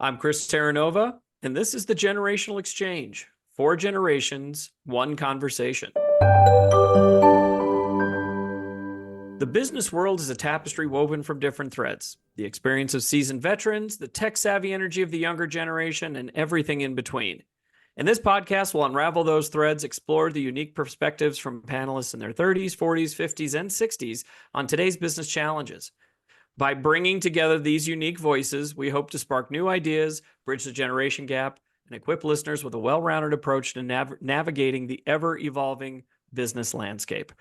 I'm Chris Terranova, and this is the Generational Exchange. 4 generations, one conversation. The business world is a tapestry woven from different threads. The experience of seasoned veterans, the tech-savvy energy of the younger generation, and everything in between. In this podcast, we'll unravel those threads, explore the unique perspectives from panelists in their 30s, 40s, 50s, and 60s on today's business challenges. By bringing together these unique voices, we hope to spark new ideas, bridge the generation gap, and equip listeners with a well-rounded approach to navigating the ever-evolving business landscape.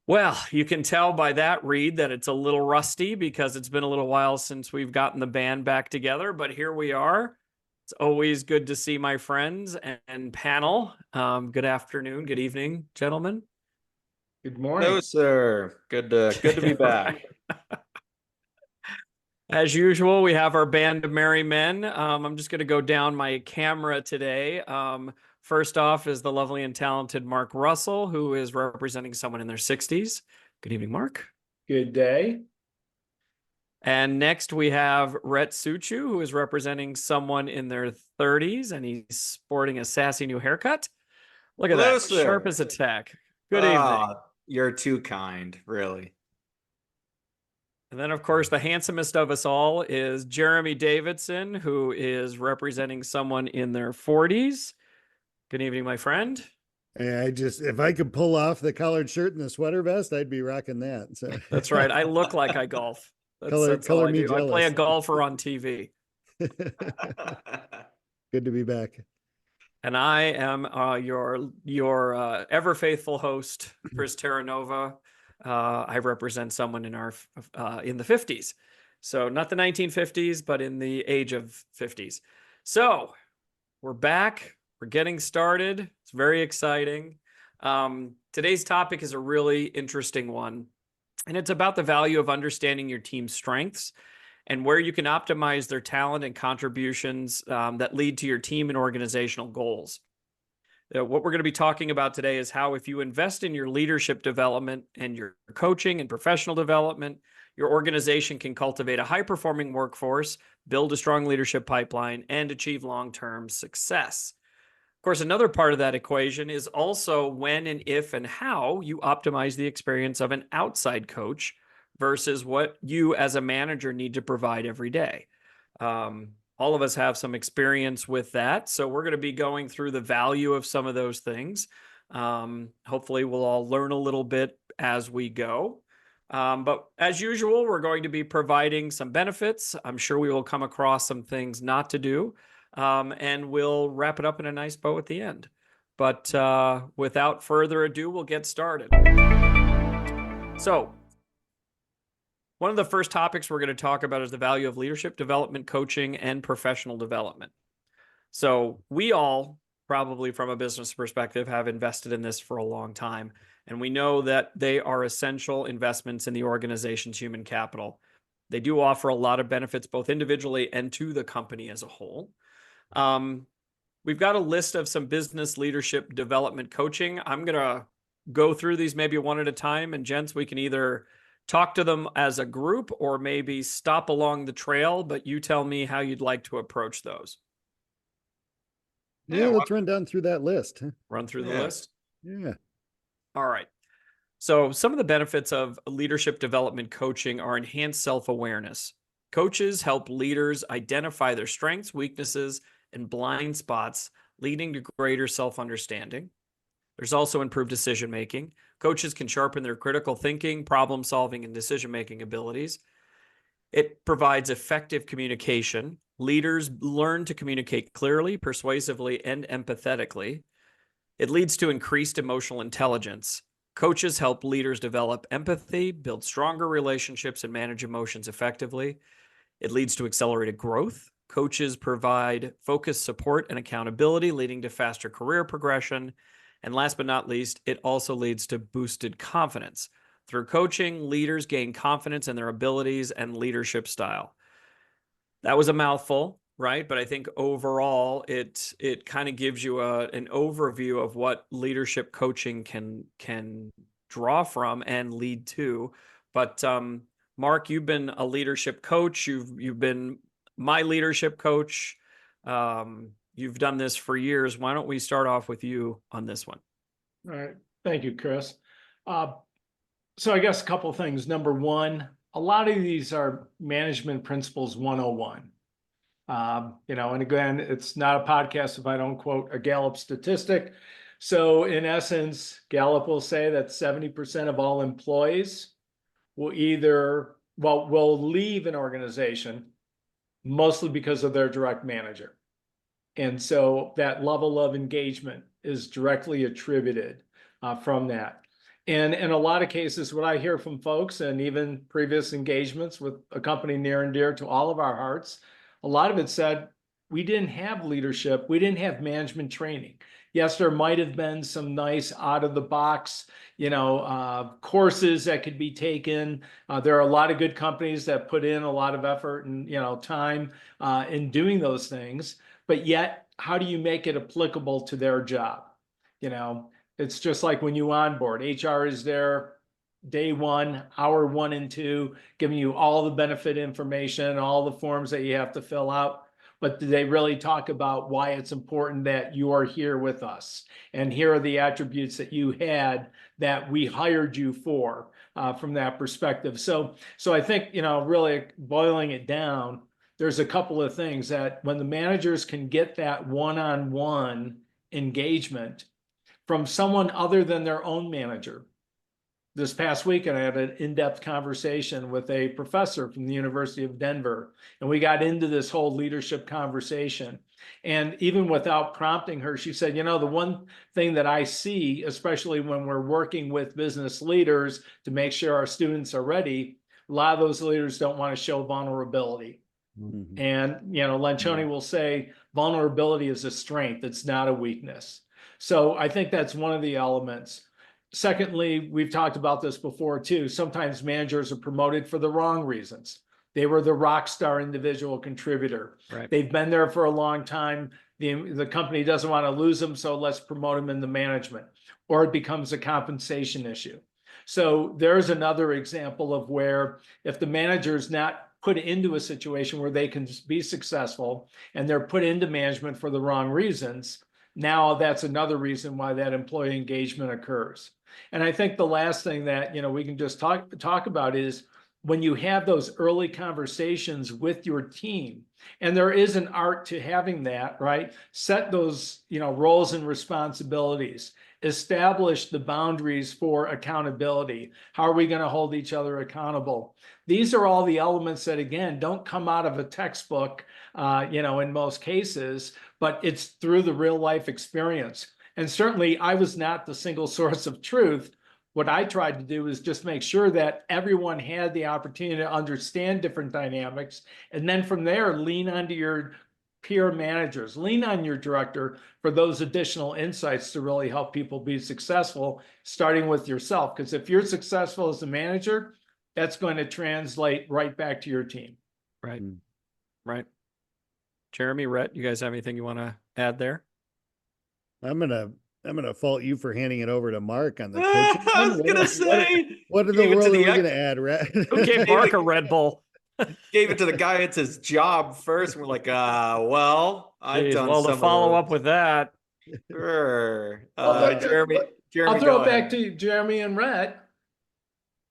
Well, you can tell by that read that it's a little rusty because it's been a little while since we've gotten the band back together, but here we are. It's always good to see my friends and panel. Good afternoon, good evening, gentlemen. Good morning. Hello, sir. Good to be back. As usual, we have our band of merry men. I'm just going to go down my camera today. First off is the lovely and talented Mark Russell, who is representing someone in their 60s. Good evening, Mark. Good day. And next we have Rhett Suchu, who is representing someone in their 30s, and he's sporting a sassy new haircut. Look at Hello, that, sir. sharp as a tack. Good evening. You're too kind, really. And then, of course, the handsomest of us all is Jeremy Davidson, who is representing someone in their 40s. Good evening, my friend. If I could pull off the collared shirt and the sweater vest, I'd be rocking that. So. That's right. I look like I golf. That's color all I me do. jealous. I play a golfer on TV. Good to be back. And I am your ever faithful host, Chris Terranova. I represent someone in in the 50s. So not the 1950s, but in the age of 50s. So we're back. We're getting started. It's very exciting. Today's topic is a really interesting one, and it's about the value of understanding your team's strengths and where you can optimize their talent and contributions that lead to your team and organizational goals. What we're going to be talking about today is how, if you invest in your leadership development and your coaching and professional development, your organization can cultivate a high-performing workforce, build a strong leadership pipeline, and achieve long-term success. Of course, another part of that equation is also when and if and how you optimize the experience of an outside coach versus what you as a manager need to provide every day. All of us have some experience with that. So we're going to be going through the value of some of those things. Hopefully we'll all learn a little bit as we go. But as usual, we're going to be providing some benefits. I'm sure we will come across some things not to do. And we'll wrap it up in a nice bow at the end. But without further ado, we'll get started. So one of the first topics we're going to talk about is the value of leadership development, coaching, and professional development. So we all, probably from a business perspective, have invested in this for a long time. And we know that they are essential investments in the organization's human capital. They do offer a lot of benefits, both individually and to the company as a whole. We've got a list of some business leadership development coaching. I'm going to go through these maybe one at a time. And gents, we can either talk to them as a group or maybe stop along the trail, but you tell me how you'd like to approach those. Yeah, let's run down through that list. Run through the list? Yeah. All right. So some of the benefits of leadership development coaching are enhanced self-awareness. Coaches help leaders identify their strengths, weaknesses, and blind spots, leading to greater self-understanding. There's also improved decision-making. Coaches can sharpen their critical thinking, problem-solving, and decision-making abilities. It provides effective communication. Leaders learn to communicate clearly, persuasively, and empathetically. It leads to increased emotional intelligence. Coaches help leaders develop empathy, build stronger relationships, and manage emotions effectively. It leads to accelerated growth. Coaches provide focused support and accountability, leading to faster career progression. And last but not least, it also leads to boosted confidence. Through coaching, leaders gain confidence in their abilities and leadership style. That was a mouthful, right? But I think overall, it kind of gives you an overview of what leadership coaching can draw from and lead to. But Mark, you've been a leadership coach. You've been my leadership coach. You've done this for years. Why don't we start off with you on this one? All right. Thank you, Chris. So I guess a couple of things. Number one, a lot of these are management principles 101. And again, it's not a podcast if I don't quote a Gallup statistic. So in essence, Gallup will say that 70% of all employees will leave an organization mostly because of their direct manager. And so that level of engagement is directly attributed from that. And in a lot of cases, what I hear from folks and even previous engagements with a company near and dear to all of our hearts, a lot of it said, we didn't have leadership. We didn't have management training. Yes, there might have been some nice out of the box, courses that could be taken. There are a lot of good companies that put in a lot of effort and, time in doing those things. But yet, how do you make it applicable to their job? It's just like when you onboard, HR is there day one, hour 1 and 2, giving you all the benefit information, all the forms that you have to fill out. But do they really talk about why it's important that you are here with us? And here are the attributes that you had that we hired you for from that perspective. So I think, really boiling it down, there's a couple of things that when the managers can get that one-on-one engagement from someone other than their own manager. This past weekend, I had an in-depth conversation with a professor from the University of Denver, and we got into this whole leadership conversation. And even without prompting her, she said, the one thing that I see, especially when we're working with business leaders to make sure our students are ready, a lot of those leaders don't want to show vulnerability. Mhm. And, Lencioni will say vulnerability is a strength. It's not a weakness. So I think that's one of the elements. Secondly, we've talked about this before too. Sometimes managers are promoted for the wrong reasons. They were the rock star individual contributor. Right. They've been there for a long time. The company doesn't want to lose them, so let's promote them into management. Or it becomes a compensation issue. So there's another example of where if the manager is not put into a situation where they can be successful and they're put into management for the wrong reasons, now that's another reason why that employee engagement occurs. And I think the last thing that we can just talk about is when you have those early conversations with your team, and there is an art to having that, right? Set those roles and responsibilities, establish the boundaries for accountability. How are we going to hold each other accountable? These are all the elements that, again, don't come out of a textbook, in most cases, but it's through the real life experience. And certainly I was not the single source of truth. What I tried to do is just make sure that everyone had the opportunity to understand different dynamics. And then from there, lean onto your peer managers, lean on your director for those additional insights to really help people be successful, starting with yourself. Because if you're successful as a manager, that's going to translate right back to your team. Right. Mm. Right. Jeremy, Rhett, you guys have anything you want to add there? I'm gonna fault you for handing it over to Mark on the I coaching. was gonna say, What in gave the it to world are the we ex- gonna add, Rat? Who gave Mark a Red Bull? gave it to the guy. It's his job first. And we're like, well, I've Jeez, done well, some to follow of up with that, Sure. Well, Jeremy, I'll throw go it back ahead. to Jeremy and Rhett.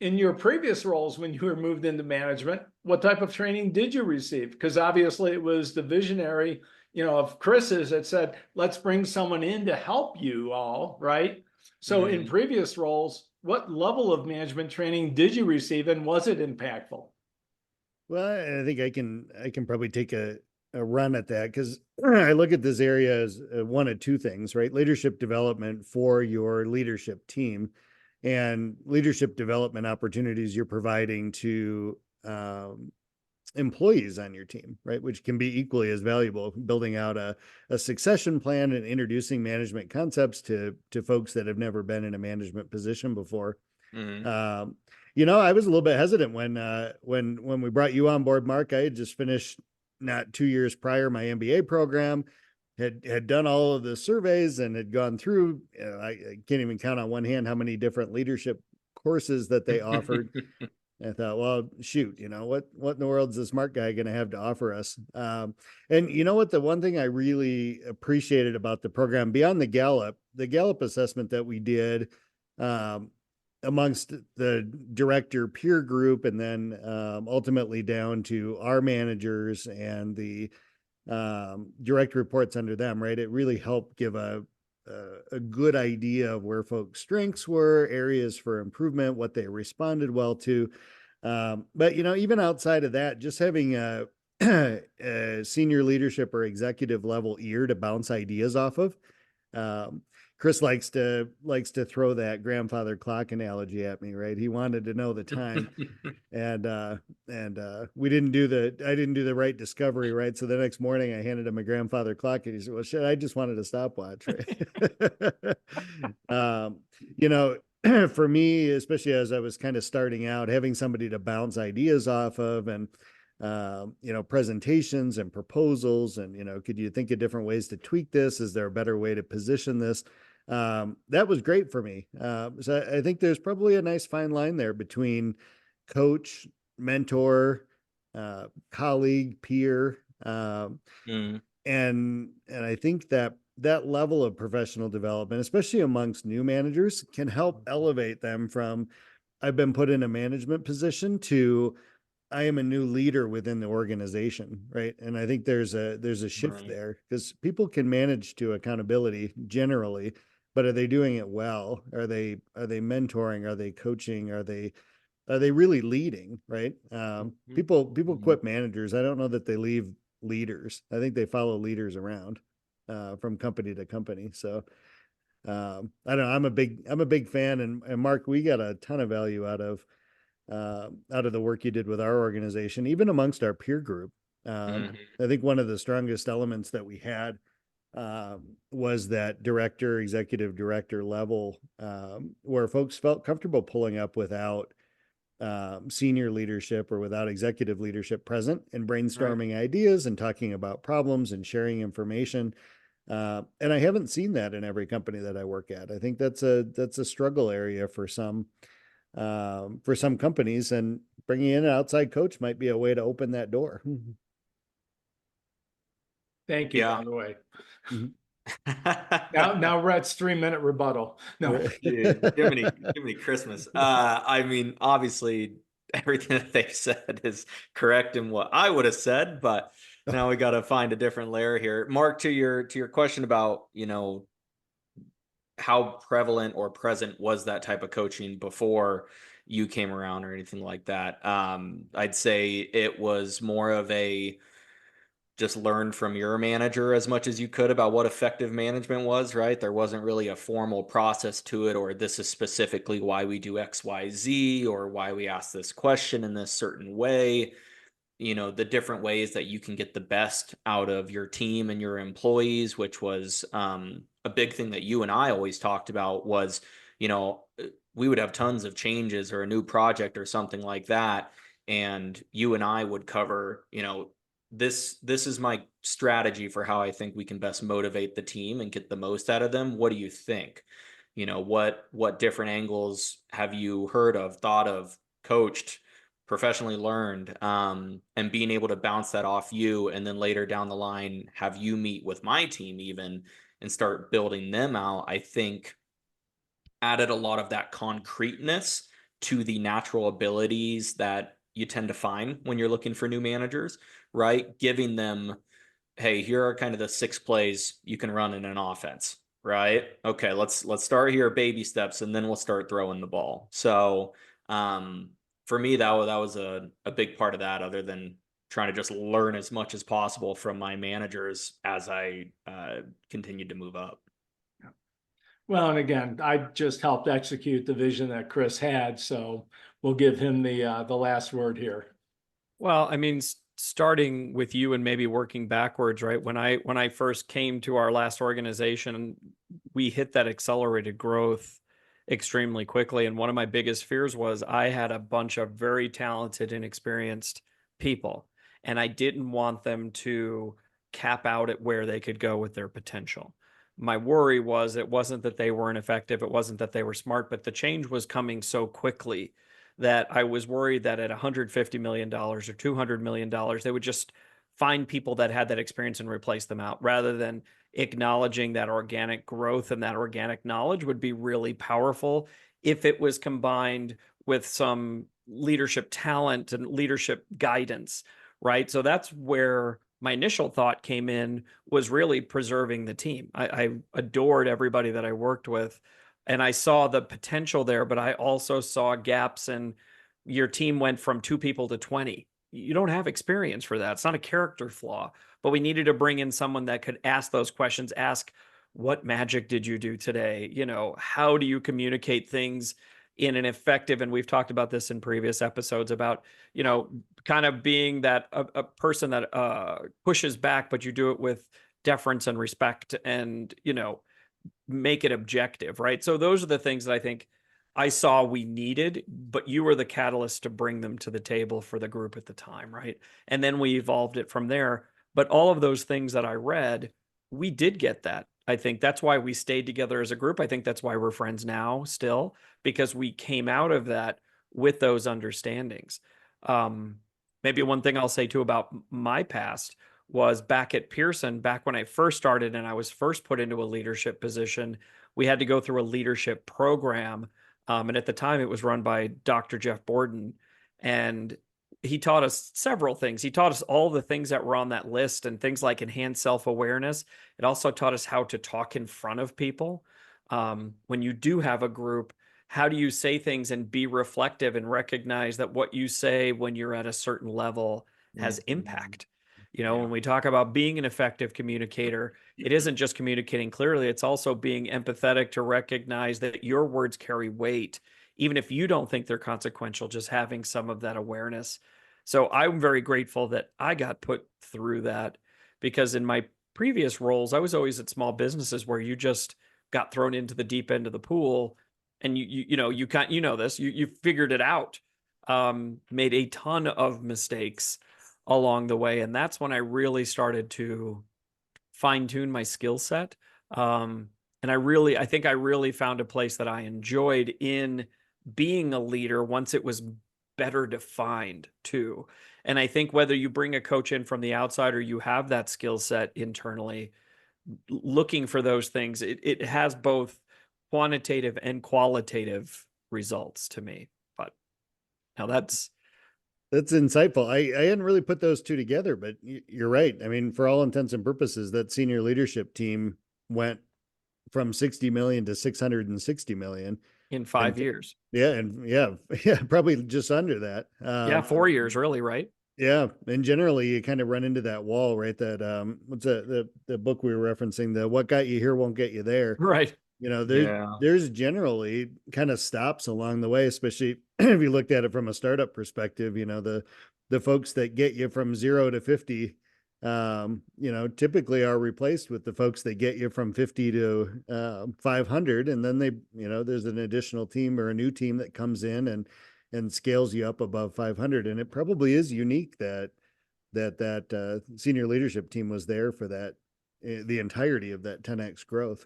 In your previous roles, when you were moved into management, what type of training did you receive? Because obviously it was the visionary, of Chris's that said, let's bring someone in to help you all, right? So in previous roles, what level of management training did you receive and was it impactful? Well, I think I can probably take a run at that because I look at this area as one of two things, right? Leadership development for your leadership team and leadership development opportunities you're providing to employees on your team, right? Which can be equally as valuable, building out a succession plan and introducing management concepts to folks that have never been in a management position before. Mhm. I was a little bit hesitant when we brought you on board, Mark. I had just finished not 2 years prior my MBA program, had done all of the surveys and had gone through. I can't even count on one hand how many different leadership courses that they offered. I thought, well, shoot, what in the world is the smart guy going to have to offer us? And you know what? The one thing I really appreciated about the program beyond the Gallup assessment that we did, amongst the director peer group, and then ultimately down to our managers and the direct reports under them, right? It really helped give a good idea of where folks' strengths were, areas for improvement, what they responded well to. But even outside of that, just having a senior leadership or executive level ear to bounce ideas off of. Chris likes to throw that grandfather clock analogy at me, right? He wanted to know the time, and I didn't do the right discovery, right? So the next morning I handed him a grandfather clock, and he said, "Well, shit, I just wanted a stopwatch," right? For me, especially as I was kind of starting out, having somebody to bounce ideas off of, and presentations and proposals, and could you think of different ways to tweak this? Is there a better way to position this? That was great for me. So I think there's probably a nice fine line there between coach, mentor, colleague, peer, Mm. and I think that level of professional development, especially amongst new managers, can help elevate them from I've been put in a management position to I am a new leader within the organization, right? And I think there's a shift Right. there, because people can manage to accountability generally, but are they doing it well? Are they mentoring? Are they coaching? Are they really leading, right? Mhm. People Mhm. quit managers. I don't know that they leave leaders. I think they follow leaders around from company to company. So I don't know. I'm a big fan, and Mark, we got a ton of value out of the work you did with our organization, even amongst our peer group. Mhm. I think one of the strongest elements that we had was that executive director level, where folks felt comfortable pulling up without senior leadership or without executive leadership present, and brainstorming ideas and talking about problems and sharing information. And I haven't seen that in every company that I work at. I think that's a struggle area for some companies, and bringing in an outside coach might be a way to open that door. Thank you, Yeah. by the way. Mhm. Now Rhett's 3-minute rebuttal. No. Dude, Jiminy Christmas. I mean, obviously everything that they've said is correct in what I would have said, but now we got to find a different layer here. Mark, to your question about, how prevalent or present was that type of coaching before you came around or anything like that? I'd say it was more of a just learn from your manager as much as you could about what effective management was, right? There wasn't really a formal process to it, or this is specifically why we do XYZ, or why we ask this question in this certain way. The different ways that you can get the best out of your team and your employees, which was a big thing that you and I always talked about was, we would have tons of changes or a new project or something like that. And you and I would cover, this is my strategy for how I think we can best motivate the team and get the most out of them. What do you think? What different angles have you heard of, thought of, coached, professionally learned, and being able to bounce that off you, and then later down the line have you meet with my team even and start building them out, I think added a lot of that concreteness to the natural abilities that you tend to find when you're looking for new managers, right? Giving them, hey, here are kind of the 6 plays you can run in an offense, right? Okay, let's start here, baby steps, and then we'll start throwing the ball. So for me, that was a big part of that, other than trying to just learn as much as possible from my managers as I continued to move up. Well, and again, I just helped execute the vision that Chris had, so we'll give him the last word here. Well, I mean, starting with you and maybe working backwards, right? When I first came to our last organization, we hit that accelerated growth extremely quickly. And one of my biggest fears was I had a bunch of very talented and experienced people, and I didn't want them to cap out at where they could go with their potential. My worry was it wasn't that they weren't effective, it wasn't that they were smart, but the change was coming so quickly that I was worried that at $150 million or $200 million, they would just find people that had that experience and replace them out, rather than acknowledging that organic growth and that organic knowledge would be really powerful if it was combined with some leadership talent and leadership guidance, right? So that's where my initial thought came in, was really preserving the team. I adored everybody that I worked with, and I saw the potential there, but I also saw gaps, and your team went from 2 people to 20. You don't have experience for that. It's not a character flaw, but we needed to bring in someone that could ask those questions, ask, what magic did you do today? You know, how do you communicate things in an effective, and we've talked about this in previous episodes about, you know, kind of being that a person that pushes back, but you do it with deference and respect, and, you know, make it objective, right? So those are the things that I think I saw we needed, but you were the catalyst to bring them to the table for the group at the time, right? And then we evolved it from there. But all of those things that I read, we did get that. I think that's why we stayed together as a group. I think that's why we're friends now still, because we came out of that with those understandings. Maybe one thing I'll say too about my past was back at Pearson, back when I first started and I was first put into a leadership position, we had to go through a leadership program. And at the time it was run by Dr. Jeff Borden. And he taught us several things. He taught us all the things that were on that list, and things like enhanced self-awareness. It also taught us how to talk in front of people. When you do have a group, how do you say things and be reflective and recognize that what you say when you're at a certain level has impact? You know, when we talk about being an effective communicator, it isn't just communicating clearly, it's also being empathetic to recognize that your words carry weight, even if you don't think they're consequential, just having some of that awareness. So I'm very grateful that I got put through that, because in my previous roles, I was always at small businesses where you just got thrown into the deep end of the pool, and you know, you can't, you know, this, you figured it out, made a ton of mistakes along the way. And that's when I really started to fine tune my skill set. And I think I really found a place that I enjoyed in being a leader once it was better defined too. And I think whether you bring a coach in from the outside or you have that skill set internally, looking for those things, it has both quantitative and qualitative results to me. But now that's insightful. I hadn't really put those two together, but you're right. I mean, for all intents and purposes, that senior leadership team went from 60 million to 660 million in 5 years. Yeah. And yeah, probably just under that. Yeah, 4 years really, right? Yeah. And generally you kind of run into that wall, right? That, what's the book we were referencing, the What Got You Here Won't Get You There. Right. You know, there's generally kind of stops along the way, especially if you looked at it from a startup perspective. You know, the folks that get you from 0 to 50, you know, typically are replaced with the folks that get you from 50 to 500. And then they, you know, there's an additional team or a new team that comes in and scales you up above 500. And it probably is unique that senior leadership team was there for that, the entirety of that 10x growth.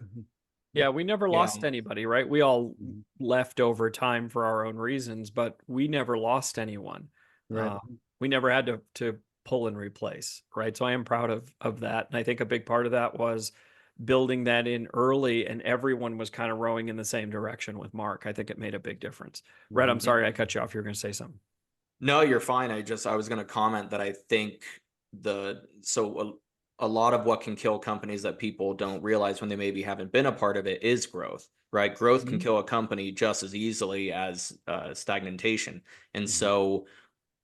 Yeah, we never lost anybody, right? We all left over time for our own reasons, but we never lost anyone. Right. We never had to pull and replace, right? So I am proud of that. And I think a big part of that was building that in early, and everyone was kind of rowing in the same direction with Mark. I think it made a big difference. Rhett, I'm sorry I cut you off. You were going to say something. No, you're fine. I was going to comment that I think a lot of what can kill companies that people don't realize when they maybe haven't been a part of it is growth, right? Growth can kill a company just as easily as stagnation. And so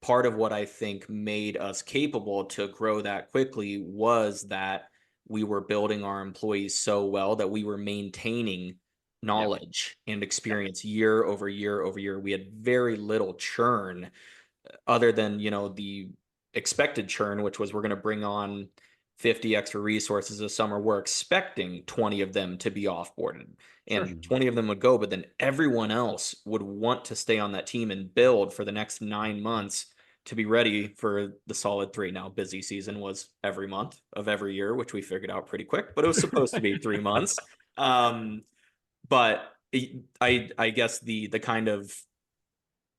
part of what I think made us capable to grow that quickly was that we were building our employees so well that we were maintaining knowledge and experience year over year over year. We had very little churn other than, you know, the expected churn, which was we're going to bring on 50 extra resources this summer. We're expecting 20 of them to be offboarded, and 20 of them would go, but then everyone else would want to stay on that team and build for the next 9 months to be ready for the solid 3. Now, busy season was every month of every year, which we figured out pretty quick, but it was supposed to be 3 months. But I guess the kind of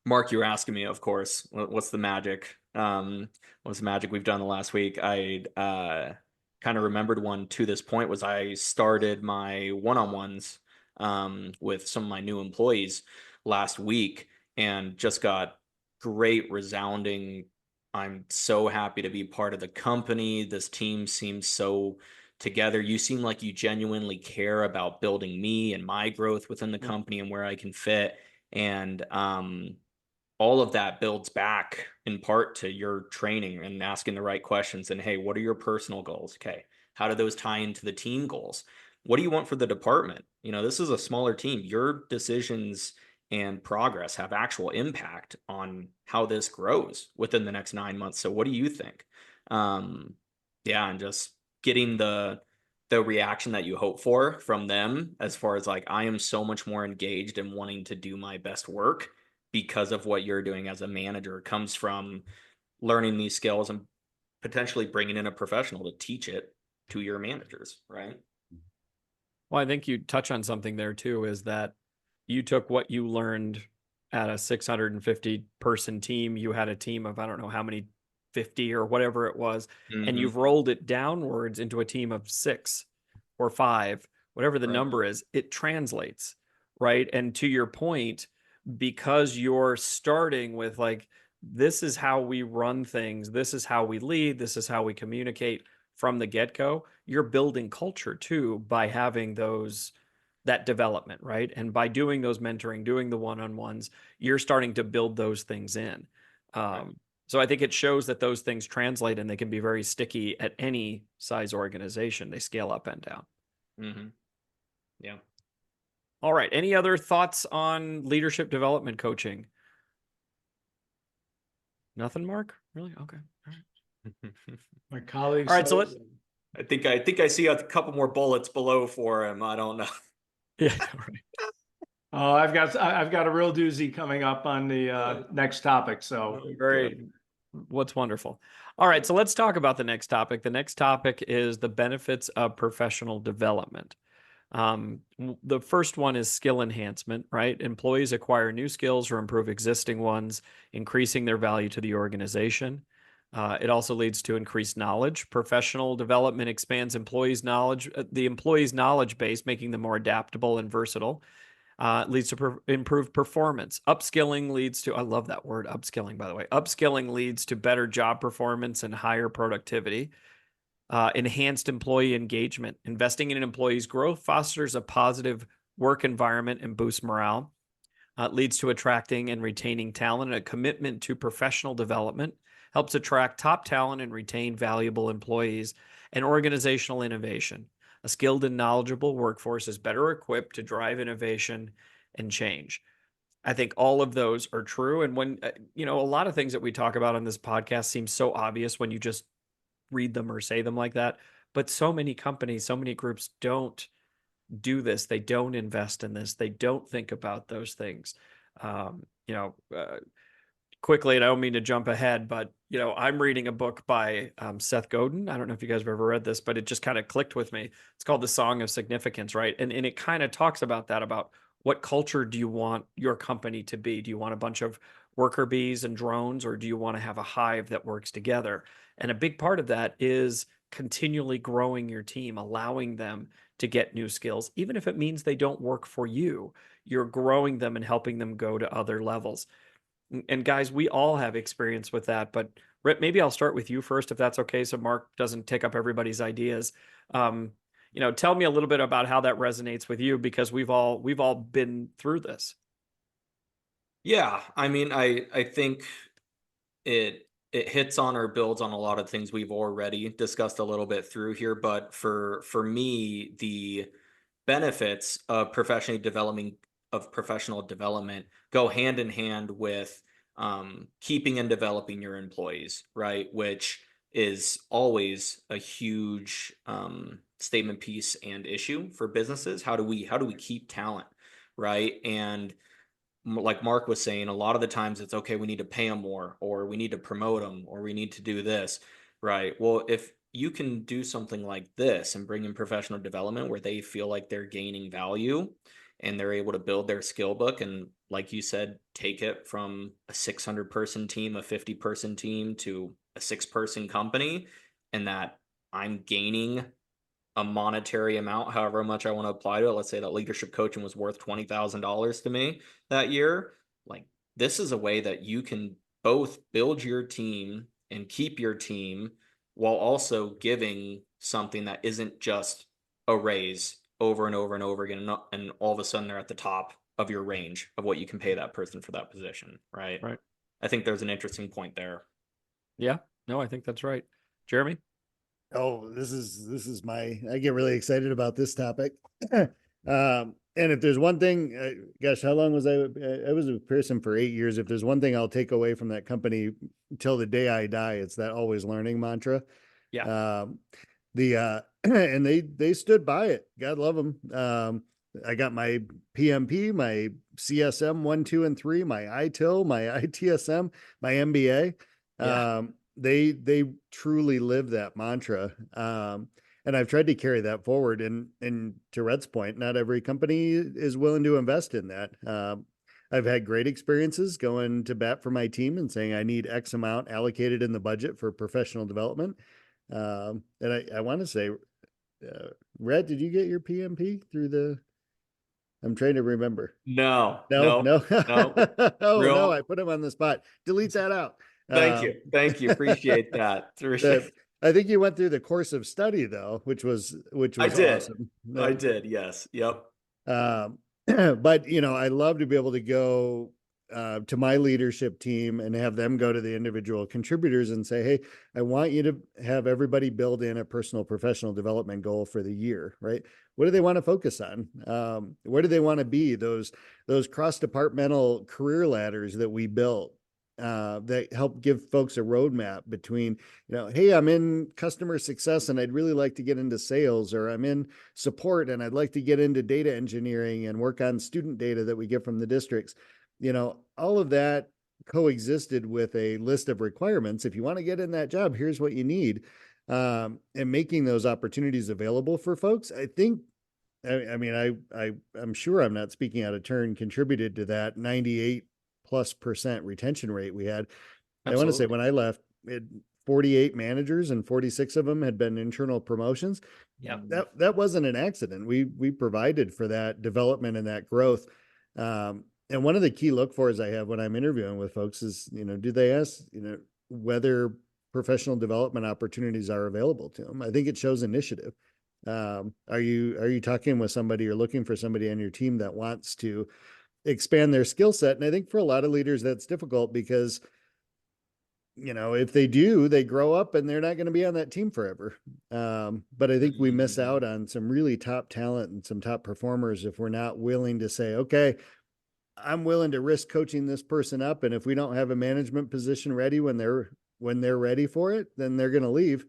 Mark, you were asking me, of course, what's the magic? What's the magic we've done the last week? I kind of remembered one to this point was I started my one-on-ones with some of my new employees last week and just got great resounding. I'm so happy to be part of the company. This team seems so together. You seem like you genuinely care about building me and my growth within the company and where I can fit. And all of that builds back in part to your training and asking the right questions. And hey, what are your personal goals? Okay, how do those tie into the team goals? What do you want for the department? You know, this is a smaller team. Your decisions and progress have actual impact on how this grows within the next 9 months. So what do you think? Yeah, and just getting the reaction that you hope for from them, as far as like, I am so much more engaged and wanting to do my best work because of what you're doing as a manager, comes from learning these skills and potentially bringing in a professional to teach it to your managers, right? Well, I think you touch on something there too, is that you took what you learned at a 650 person team. You had a team of, I don't know how many, 50 or whatever it was, and Mhm. you've rolled it downwards into a team of 6 or 5, whatever the Right. number is, it translates, right? And to your point, because you're starting with like, this is how we run things, this is how we lead, this is how we communicate from the get-go, you're building culture too by having that development, right? And by doing those mentoring, doing the one-on-ones, you're starting to build those things in. So I think it shows that those things translate and they can be very sticky at any size organization. They scale up and down. Mm-hmm. Yeah. All right. Any other thoughts on leadership development coaching? Nothing, Mark? Really? Okay. All right. My colleagues. All right, so let's- I think I see a couple more bullets below for him. I don't know. Yeah. All right. Oh, I've got a real doozy coming up on the next topic. So Very, what's wonderful. All right, so let's talk about the next topic. The next topic is the benefits of professional development. The first one is skill enhancement, right? Employees acquire new skills or improve existing ones, increasing their value to the organization. It also leads to increased knowledge. Professional development expands the employee's knowledge base, making them more adaptable and versatile. Leads to improved performance. Upskilling leads to, I love that word, upskilling, by the way. Upskilling leads to better job performance and higher productivity. Enhanced employee engagement. Investing in an employee's growth fosters a positive work environment and boosts morale. Leads to attracting and retaining talent. A commitment to professional development helps attract top talent and retain valuable employees. And organizational innovation. A skilled and knowledgeable workforce is better equipped to drive innovation and change. I think all of those are true. And when, a lot of things that we talk about on this podcast seem so obvious when you just read them or say them like that. But so many companies, so many groups don't do this. They don't invest in this. They don't think about those things. Quickly, and I don't mean to jump ahead, but I'm reading a book by Seth Godin. I don't know if you guys have ever read this, but it just kind of clicked with me. It's called The Song of Significance, right? And it kind of talks about that, about what culture do you want your company to be? Do you want a bunch of worker bees and drones, or do you want to have a hive that works together? And a big part of that is continually growing your team, allowing them to get new skills, even if it means they don't work for you. You're growing them and helping them go to other levels. And guys, we all have experience with that, but Rhett, maybe I'll start with you first, if that's okay, so Mark doesn't take up everybody's ideas. Tell me a little bit about how that resonates with you, because we've all been through this. Yeah, I mean, I think it hits on or builds on a lot of things we've already discussed a little bit through here, but for me, the benefits of professional development go hand in hand with keeping and developing your employees, right? Which is always a huge statement piece and issue for businesses. How do we keep talent, right? And like Mark was saying, a lot of the times it's okay, we need to pay them more, or we need to promote them, or we need to do this, right? Well, if you can do something like this and bring in professional development where they feel like they're gaining value and they're able to build their skill book and like you said, take it from a 600-person team, a 50-person team to a 6-person company, and that I'm gaining a monetary amount, however much I want to apply to it. Let's say that leadership coaching was worth $20,000 to me that year. Like, this is a way that you can both build your team and keep your team while also giving something that isn't just a raise over and over and over again. And all of a sudden they're at the top of your range of what you can pay that person for that position. Right. Right. I think there's an interesting point there. Yeah. No, I think that's right. Jeremy? Oh, this is I get really excited about this topic. And if there's one thing, gosh, how long was I? I was with Pearson for 8 years. If there's one thing I'll take away from that company till the day I die, it's that always learning mantra. Yeah. And they stood by it. God love them. I got my PMP, my CSM 1, 2, and 3, my ITIL, my ITSM, my MBA. Yeah. They truly live that mantra. And I've tried to carry that forward. And to Rhett's point, not every company is willing to invest in that. I've had great experiences going to bat for my team and saying I need X amount allocated in the budget for professional development. And I want to say, Rhett, did you get your PMP through the? I'm trying to remember. No. No. Oh Real- no, I put him on the spot. Delete that out. Thank you. Thank you. Appreciate that. I think you went through the course of study though, which was I did. awesome. I did. Yes. Yep. But I love to be able to go to my leadership team and have them go to the individual contributors and say, hey, I want you to have everybody build in a personal professional development goal for the year, right? What do they want to focus on? Where do they want to be? Those cross-departmental career ladders that we built that help give folks a roadmap between, hey, I'm in customer success and I'd really like to get into sales, or I'm in support and I'd like to get into data engineering and work on student data that we get from the districts. All of that coexisted with a list of requirements. If you want to get in that job, here's what you need. And making those opportunities available for folks, I think, I'm sure I'm not speaking out of turn, contributed to that 98+% retention rate we had. Absolutely. I want to say when I left, 48 managers and 46 of them had been internal promotions. Yeah. That wasn't an accident. We provided for that development and that growth. And one of the key look fors I have when I'm interviewing with folks is, do they ask, whether professional development opportunities are available to them? I think it shows initiative. Are you talking with somebody or looking for somebody on your team that wants to expand their skill set? And I think for a lot of leaders, that's difficult because, if they do, they grow up and they're not going to be on that team forever. But I think we miss out on some really top talent and some top performers if we're not willing to say, okay, I'm willing to risk coaching this person up. And if we don't have a management position ready when they're ready for it, then they're going to leave.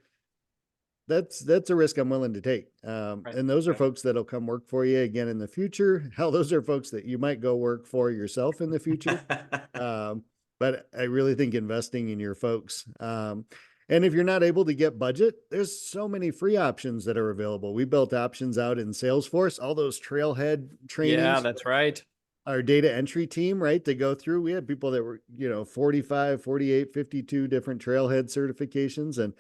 That's a risk I'm willing to take. Right. And those are folks that'll come work for you again in the future. Hell, those are folks that you might go work for yourself in the future. But I really think investing in your folks. And if you're not able to get budget, there's so many free options that are available. We built options out in Salesforce, all those trailhead trainings. Yeah, that's right. Our data entry team, right, to go through. We had people that were, 45, 48, 52 different trailhead certifications and,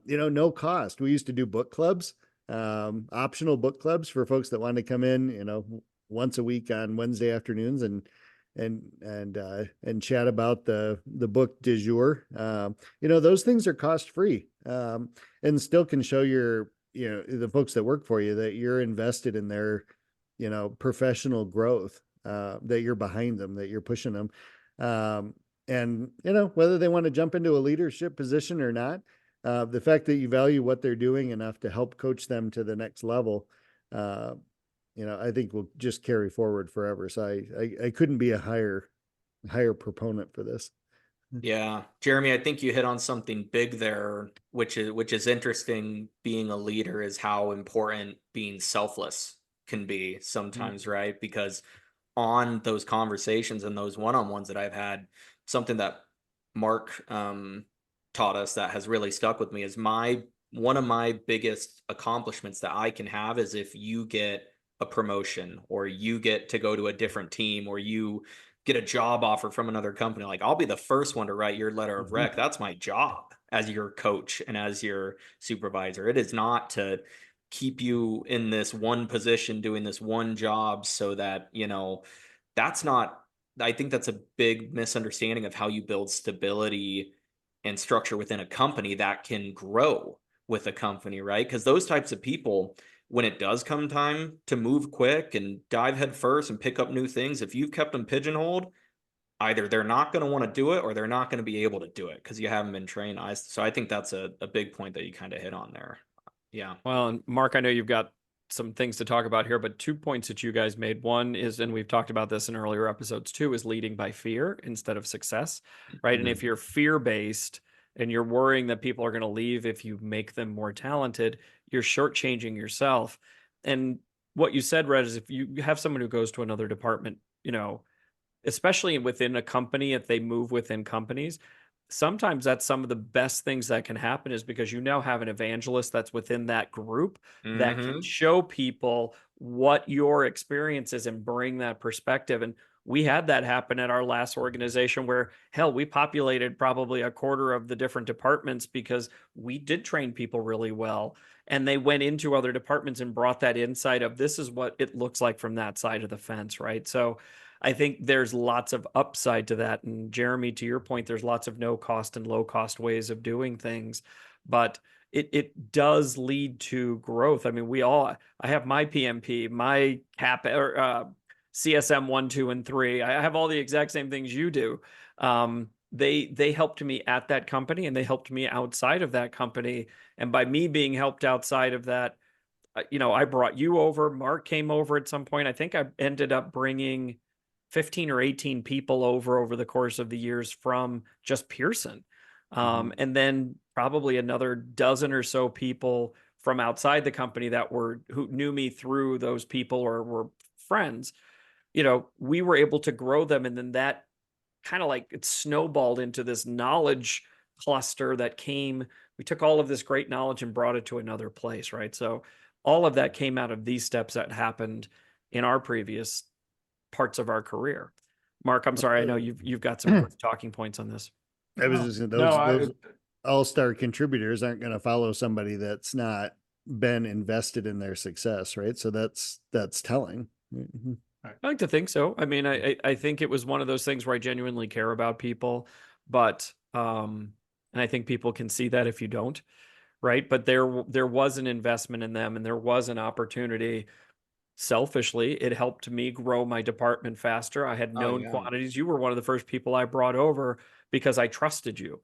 no cost. We used to do book clubs, optional book clubs for folks that wanted to come in, once a week on Wednesday afternoons and chat about the book du jour. Those things are cost free, and still can show the folks that work for you that you're invested in their, professional growth, that you're behind them, that you're pushing them. And whether they want to jump into a leadership position or not, the fact that you value what they're doing enough to help coach them to the next level, I think will just carry forward forever. So I couldn't be a higher proponent for this. Yeah, Jeremy, I think you hit on something big there, which is interesting. Being a leader is how important being selfless can be sometimes, right? Because on those conversations and those one-on-ones that I've had, something that Mark taught us that has really stuck with me is one of my biggest accomplishments that I can have is if you get a promotion, or you get to go to a different team, or you get a job offer from another company, like I'll be the first one to write your letter of rec. That's my job as your coach and as your supervisor. It is not to keep you in this one position doing this one job so that, that's not, I think that's a big misunderstanding of how you build stability and structure within a company that can grow with a company, right? Because those types of people, when it does come time to move quick and dive head first and pick up new things, if you've kept them pigeonholed, either they're not going to want to do it or they're not going to be able to do it because you haven't been trained. So I think that's a big point that you kind of hit on there. Yeah. Well, and Mark, I know you've got some things to talk about here, but 2 points that you guys made. One is, and we've talked about this in earlier episodes too, is leading by fear instead of success, right? And if you're fear-based and you're worrying that people are going to leave if you make them more talented, you're shortchanging yourself. And what you said, Red, is if you have someone who goes to another department, especially within a company, if they move within companies, sometimes that's some of the best things that can happen, is because you now have an evangelist that's within that group that can show people what your experience is and bring that perspective. And we had that happen at our last organization where, hell, we populated probably a quarter of the different departments because we did train people really well. And they went into other departments and brought that insight of, this is what it looks like from that side of the fence, right? So I think there's lots of upside to that. And Jeremy, to your point, there's lots of no cost and low cost ways of doing things, but it does lead to growth. I mean, I have my PMP, my CAP, or CSM 1, 2, and 3. I have all the exact same things you do. They helped me at that company, and they helped me outside of that company. And by me being helped outside of that, I brought you over. Mark came over at some point. I think I ended up bringing 15 or 18 people over the course of the years from just Pearson. And then probably another dozen or so people from outside the company who knew me through those people or were friends. We were able to grow them. And then that kind of like it snowballed into this knowledge cluster that came. We took all of this great knowledge and brought it to another place, right? So all of that came out of these steps that happened in our previous parts of our career. Mark, I'm sorry. I know you've got some talking points on this. I was just those all-star contributors aren't going to follow somebody that's not been invested in their success, right? So that's telling. I like to think so. I mean, I think it was one of those things where I genuinely care about people, but and I think people can see that if you don't, right? But there was an investment in them, and there was an opportunity. Selfishly, it helped me grow my department faster. I had known quantities. You were one of the first people I brought over because I trusted you,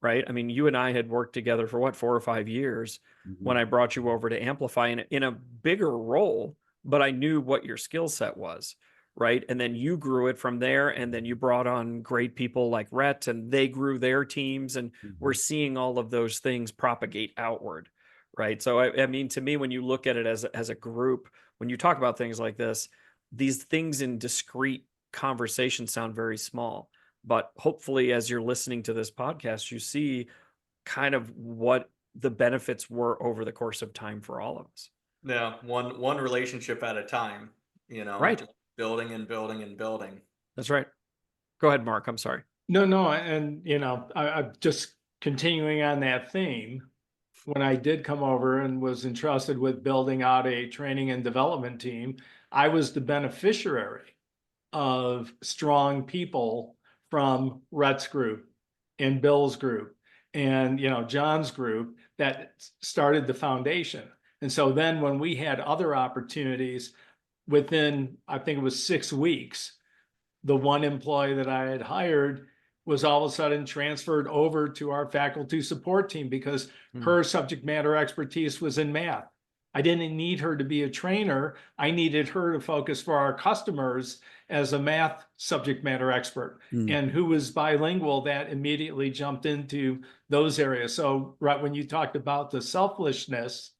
right? I mean, you and I had worked together for 4 or 5 years when I brought you over to Amplify in a bigger role, but I knew what your skill set was, right? And then you grew it from there, and then you brought on great people like Rhett, and they grew their teams, and we're seeing all of those things propagate outward, right? So I mean, to me, when you look at it as a group, when you talk about things like this, these things in discrete conversations sound very small, but hopefully as you're listening to this podcast, you see kind of what the benefits were over the course of time for all of us. Yeah. One relationship at a time, Right. just building and building and building. That's right. Go ahead, Mark. I'm sorry. No, and I'm just continuing on that theme. When I did come over and was entrusted with building out a training and development team, I was the beneficiary of strong people from Rhett's group and Bill's group and, John's group that started the foundation. And so then when we had other opportunities within, I think it was 6 weeks, the one employee that I had hired was all of a sudden transferred over to our faculty support team because her subject matter expertise was in math. I didn't need her to be a trainer. I needed her to focus for our customers as a math subject matter expert. And who was bilingual, that immediately jumped into those areas. So right when you talked about the selflessness,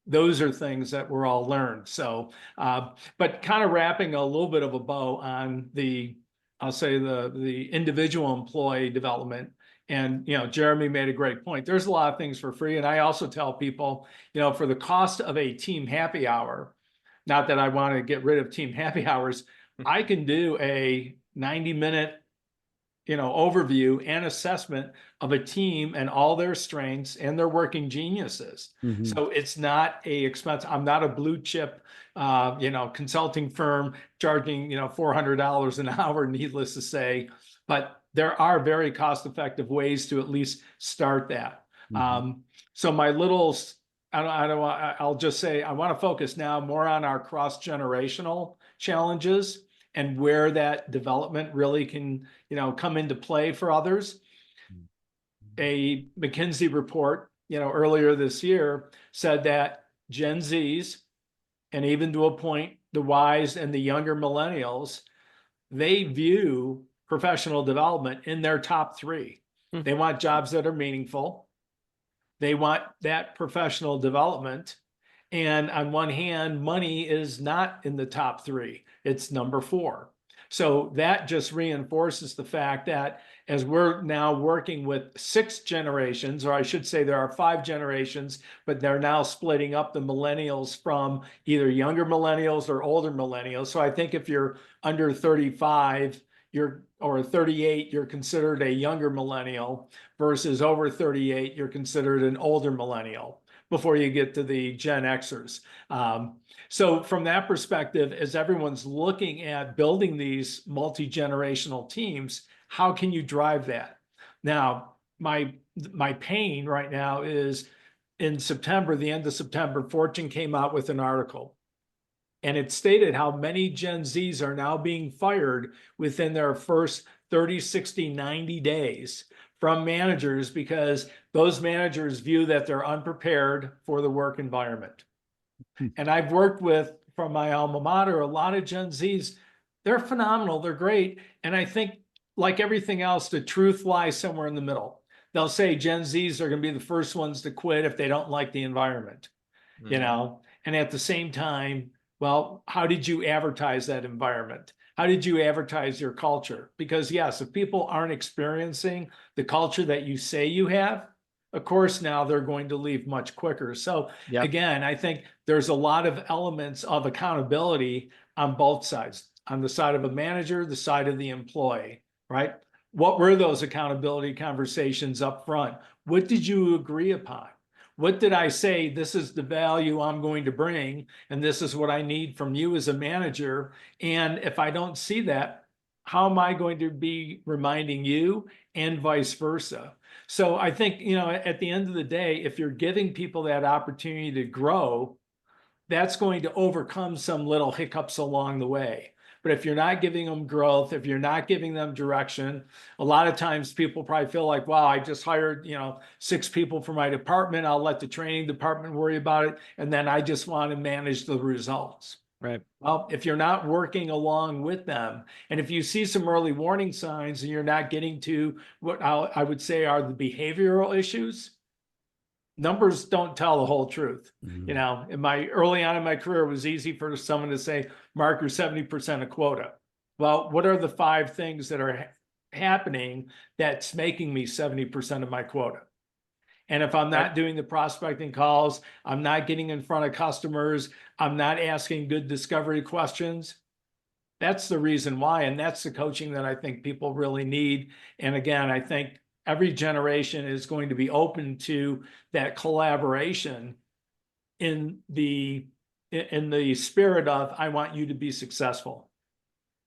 those are things that were all learned. So, but kind of wrapping a little bit of a bow on I'll say the individual employee development. And, Jeremy made a great point. There's a lot of things for free. And I also tell people, for the cost of a team happy hour, not that I want to get rid of team happy hours, I can do a 90-minute, overview and assessment of a team and all their strengths and their working geniuses. Mhm. So it's not a expense. I'm not a blue chip, consulting firm charging, $400 an hour, needless to say, but there are very cost-effective ways to at least start that. Mhm. So my little, I'll just say, I want to focus now more on our cross-generational challenges and where that development really can, come into play for others. A McKinsey report, earlier this year said that Gen Zs, and even to a point, the Ys and the younger millennials, they view professional development in their top three. Hmm. They want jobs that are meaningful. They want that professional development. And on one hand, money is not in the top three, it's number 4. So that just reinforces the fact that as we're now working with 6 generations, or I should say there are 5 generations, but they're now splitting up the millennials from either younger millennials or older millennials. So I think if you're under 35, or 38, you're considered a younger millennial, versus over 38, you're considered an older millennial before you get to the Gen Xers. So from that perspective, as everyone's looking at building these multi-generational teams, how can you drive that? Now, my pain right now is in September, the end of September, Fortune came out with an article. And it stated how many Gen Zs are now being fired within their first 30, 60, 90 days from managers because those managers view that they're unprepared for the work environment. And I've worked with, from my alma mater, a lot of Gen Zs. They're phenomenal. They're great. And I think, like everything else, the truth lies somewhere in the middle. They'll say Gen Zs are going to be the first ones to quit if they don't like the environment, and at the same time, well, how did you advertise that environment? How did you advertise your culture? Because yes, if people aren't experiencing the culture that you say you have, of course, now they're going to leave much quicker. So Yep. again, I think there's a lot of elements of accountability on both sides, on the side of a manager, the side of the employee, right? What were those accountability conversations up front? What did you agree upon? What did I say? This is the value I'm going to bring, and this is what I need from you as a manager. And if I don't see that, how am I going to be reminding you, and vice versa? So I think, at the end of the day, if you're giving people that opportunity to grow, that's going to overcome some little hiccups along the way. But if you're not giving them growth, if you're not giving them direction, a lot of times people probably feel like, wow, I just hired, 6 people for my department. I'll let the training department worry about it. And then I just want to manage the results. Right. Well, if you're not working along with them, and if you see some early warning signs and you're not getting to what I would say are the behavioral issues, numbers don't tell the whole truth. Early on in my career, it was easy for someone to say, Mark, you're 70% of quota. Well, what are the 5 things that are happening that's making me 70% of my quota? And if I'm not doing the prospecting calls, I'm not getting in front of customers, I'm not asking good discovery questions, that's the reason why. And that's the coaching that I think people really need. And again, I think every generation is going to be open to that collaboration in the spirit of, I want you to be successful.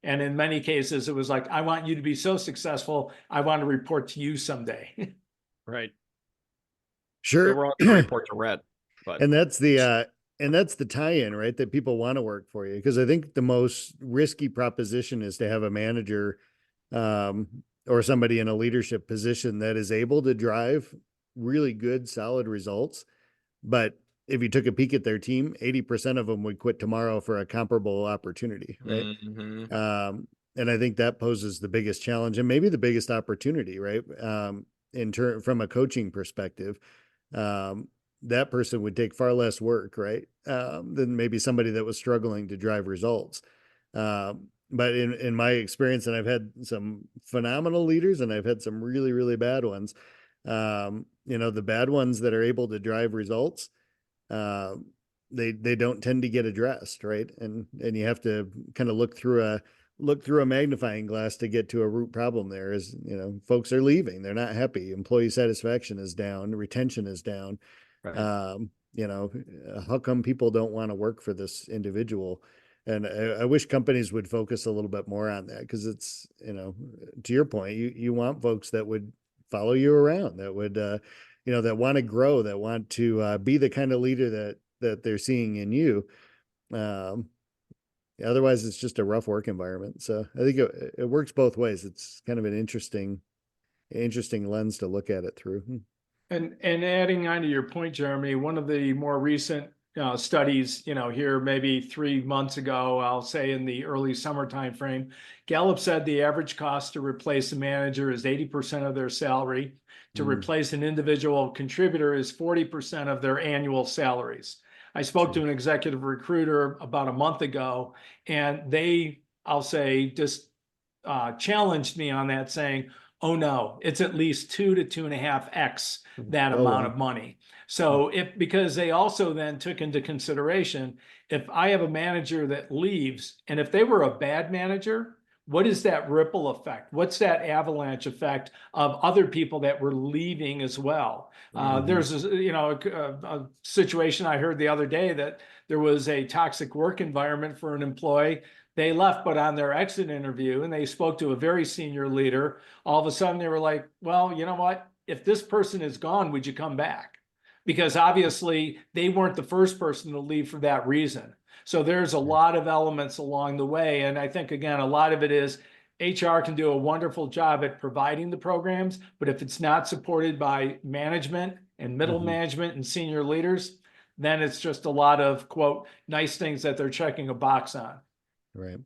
And in many cases, it was like, I want you to be so successful, I want to report to you someday. Right. Sure. We're all going to report to Rhett, but And that's the tie-in, right? That people want to work for you. Because I think the most risky proposition is to have a manager or somebody in a leadership position that is able to drive really good, solid results. But if you took a peek at their team, 80% of them would quit tomorrow for a comparable opportunity, right? Mhm. And I think that poses the biggest challenge and maybe the biggest opportunity, right? From a coaching perspective. That person would take far less work, right? Than maybe somebody that was struggling to drive results. But in my experience, and I've had some phenomenal leaders and I've had some really, really bad ones. The bad ones that are able to drive results, they don't tend to get addressed, right? And you have to kind of look through a magnifying glass to get to a root problem. There is, folks are leaving, they're not happy, employee satisfaction is down, retention is down. Right. How come people don't want to work for this individual? And I wish companies would focus a little bit more on that, because it's, to your point, you want folks that would follow you around, that would, that want to grow, that want to be the kind of leader that they're seeing in you. Otherwise, it's just a rough work environment. So I think it works both ways. It's kind of an interesting lens to look at it through. And adding on to your point, Jeremy, one of the more recent studies, here maybe 3 months ago, I'll say in the early summer timeframe, Gallup said the average cost to replace a manager is 80% of their salary. To replace an individual contributor is 40% of their annual salaries. I spoke to an executive recruiter about a month ago, and they, I'll say, just challenged me on that, saying, oh no, it's at least 2 to 2.5x that amount of money. So because they also then took into consideration, if I have a manager that leaves, and if they were a bad manager, what is that ripple effect? What's that avalanche effect of other people that were leaving as well? There's a situation I heard the other day that there was a toxic work environment for an employee. They left, but on their exit interview, and they spoke to a very senior leader, all of a sudden they were like, well, you know what? If this person is gone, would you come back? Because obviously they weren't the first person to leave for that reason. So there's a lot of elements along the way. And I think, again, a lot of it is HR can do a wonderful job at providing the programs, but if it's not supported by management and middle management and senior leaders, then it's just a lot of, quote, nice things that they're checking a box on. Right.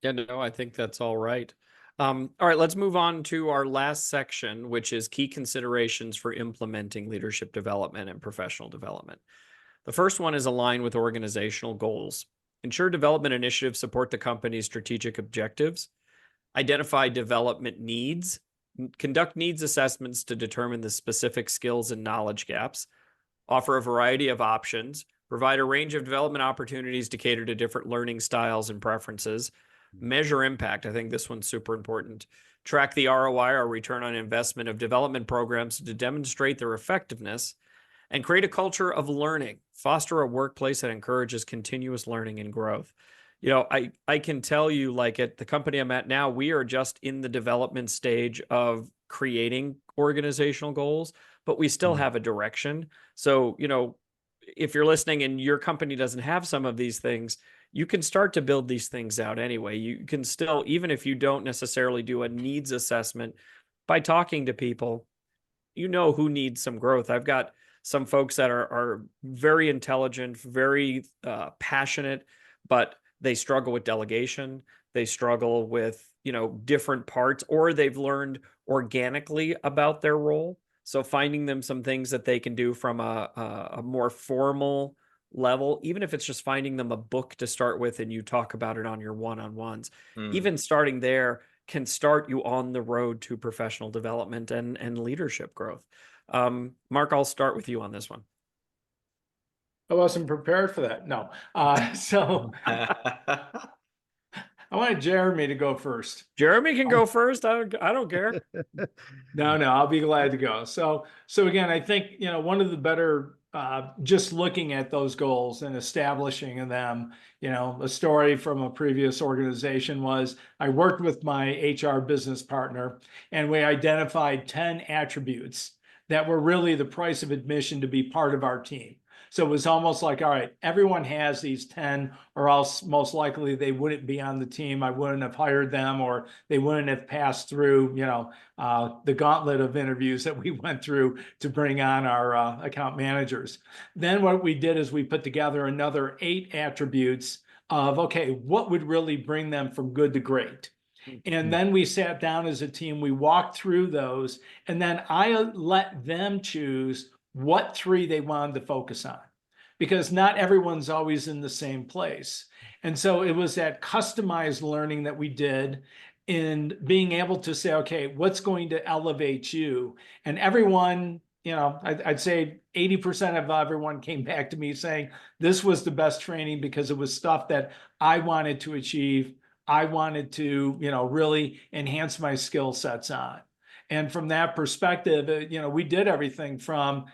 Yeah, no, I think that's all right. All right, let's move on to our last section, which is key considerations for implementing leadership development and professional development. The first one is align with organizational goals. Ensure development initiatives support the company's strategic objectives. Identify development needs. Conduct needs assessments to determine the specific skills and knowledge gaps. Offer a variety of options. Provide a range of development opportunities to cater to different learning styles and preferences. Measure impact. I think this one's super important. Track the ROI, or return on investment, of development programs to demonstrate their effectiveness. And create a culture of learning. Foster a workplace that encourages continuous learning and growth. I can tell you, like at the company I'm at now, we are just in the development stage of creating organizational goals, but we still have a direction. So, if you're listening and your company doesn't have some of these things, you can start to build these things out anyway. You can still, even if you don't necessarily do a needs assessment, by talking to people, who needs some growth. I've got some folks that are very intelligent, very passionate, but they struggle with delegation. They struggle with, different parts, or they've learned organically about their role. So finding them some things that they can do from a more formal level, even if it's just finding them a book to start with and you talk about it on your one-on-ones, even starting there can start you on the road to professional development and leadership growth. Mark, I'll start with you on this one. I wasn't prepared for that. No. So I wanted Jeremy to go first. Jeremy can go first. I don't care. No, I'll be glad to go. So again, I think, one of the better, just looking at those goals and establishing them, a story from a previous organization was I worked with my HR business partner, and we identified 10 attributes that were really the price of admission to be part of our team. So it was almost like, all right, everyone has these 10, or else most likely they wouldn't be on the team. I wouldn't have hired them, or they wouldn't have passed through, the gauntlet of interviews that we went through to bring on our account managers. Then what we did is we put together another 8 attributes of, okay, what would really bring them from good to great? And then we sat down as a team, we walked through those, and then I let them choose what 3 they wanted to focus on, because not everyone's always in the same place. And so it was that customized learning that we did in being able to say, okay, what's going to elevate you? And everyone I'd say 80% of everyone came back to me saying this was the best training because it was stuff that I wanted to achieve. I wanted to, really enhance my skill sets on. And from that perspective, we did everything from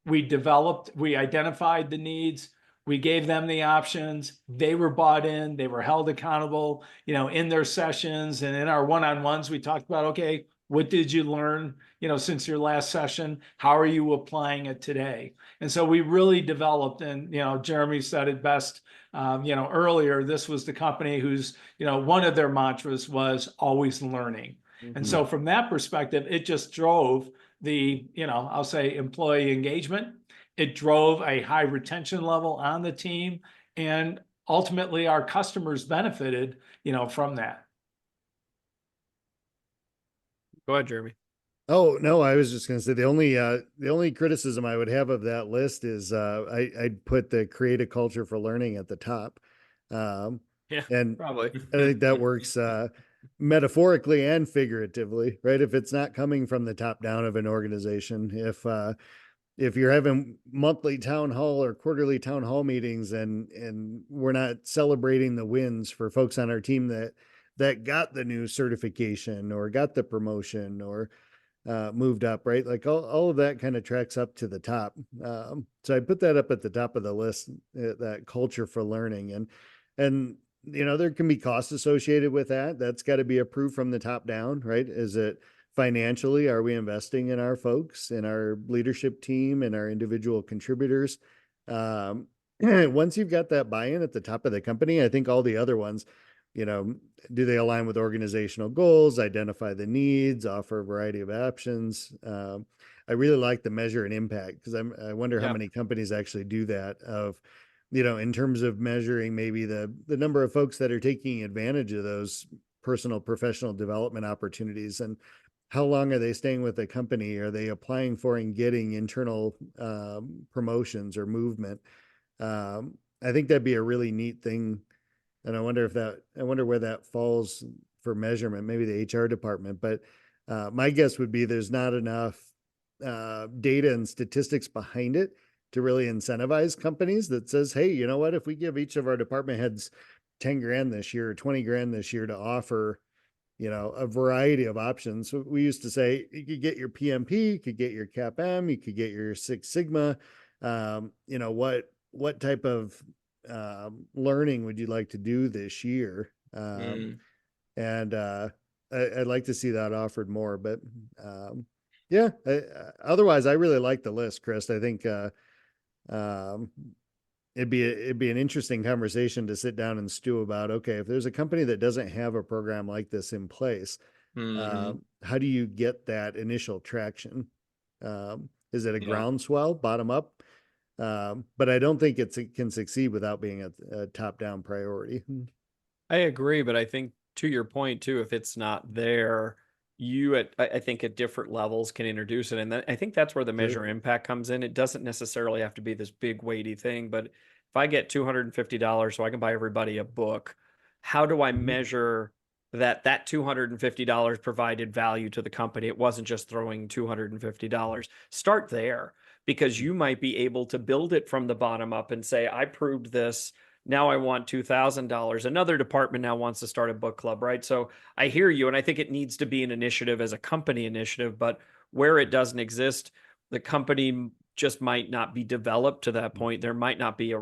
we identified the needs, we gave them the options, they were bought in, they were held accountable, in their sessions and in our one-on-ones, we talked about, okay, what did you learn, since your last session? How are you applying it today? And so we really developed, and, Jeremy said it best, earlier, this was the company whose, one of their mantras was always learning. And so from that perspective, it just drove the, I'll say employee engagement. It drove a high retention level on the team, and ultimately our customers benefited, from that. Go ahead, Jeremy. Oh, no, I was just gonna say the only criticism I would have of that list is I'd put the create a culture for learning at the top. Yeah, And probably. I think that works metaphorically and figuratively, right? If it's not coming from the top down of an organization, if you're having monthly town hall or quarterly town hall meetings and we're not celebrating the wins for folks on our team that got the new certification or got the promotion or moved up, right? Like all of that kind of tracks up to the top. So I put that up at the top of the list, that culture for learning. And there can be costs associated with that. That's got to be approved from the top down, right? Is it financially, are we investing in our folks, in our leadership team, and our individual contributors? Once you've got that buy-in at the top of the company, I think all the other ones, do they align with organizational goals, identify the needs, offer a variety of options? I really like the measure and impact, because I wonder how many companies actually do that, of, in terms of measuring maybe the number of folks that are taking advantage of those personal professional development opportunities, and how long are they staying with the company? Are they applying for and getting internal promotions or movement? I think that'd be a really neat thing. And I wonder where that falls for measurement, maybe the HR department. But my guess would be there's not enough data and statistics behind it to really incentivize companies that says, hey, you know what, if we give each of our department heads 10 grand this year or 20 grand this year to offer, a variety of options. So we used to say you could get your PMP, you could get your CAPM, you could get your Six Sigma. What type of learning would you like to do this year? And I'd like to see that offered more, but otherwise I really like the list, Chris. I think it'd be an interesting conversation to sit down and stew about. Okay, if there's a company that doesn't have a program like this in place, how do you get that initial traction? Is it a groundswell, bottom up? But I don't think it can succeed without being a top-down priority. I agree, but I think to your point too, if it's not there, I think at different levels can introduce it. And I think that's where the measure impact comes in. It doesn't necessarily have to be this big weighty thing, but if I get $250 so I can buy everybody a book, how do I measure that $250 provided value to the company? It wasn't just throwing $250. Start there, because you might be able to build it from the bottom up and say, I proved this. Now I want $2,000. Another department now wants to start a book club, right? So I hear you, and I think it needs to be an initiative as a company initiative, but where it doesn't exist, the company just might not be developed to that point. There might not be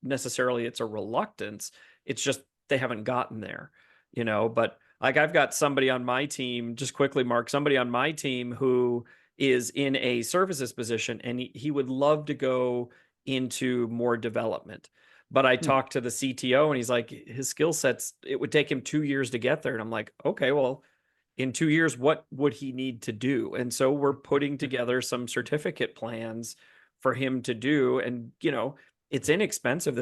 necessarily it's a reluctance. It's just they haven't gotten there, but like I've got somebody on my team, just quickly, Mark, somebody on my team who is in a services position, and he would love to go into more development. But I talked to the CTO, and he's like, his skill sets, it would take him 2 years to get there. And I'm like, okay, well, in 2 years, what would he need to do? And so we're putting together some certificate plans for him to do. And, it's inexpensive.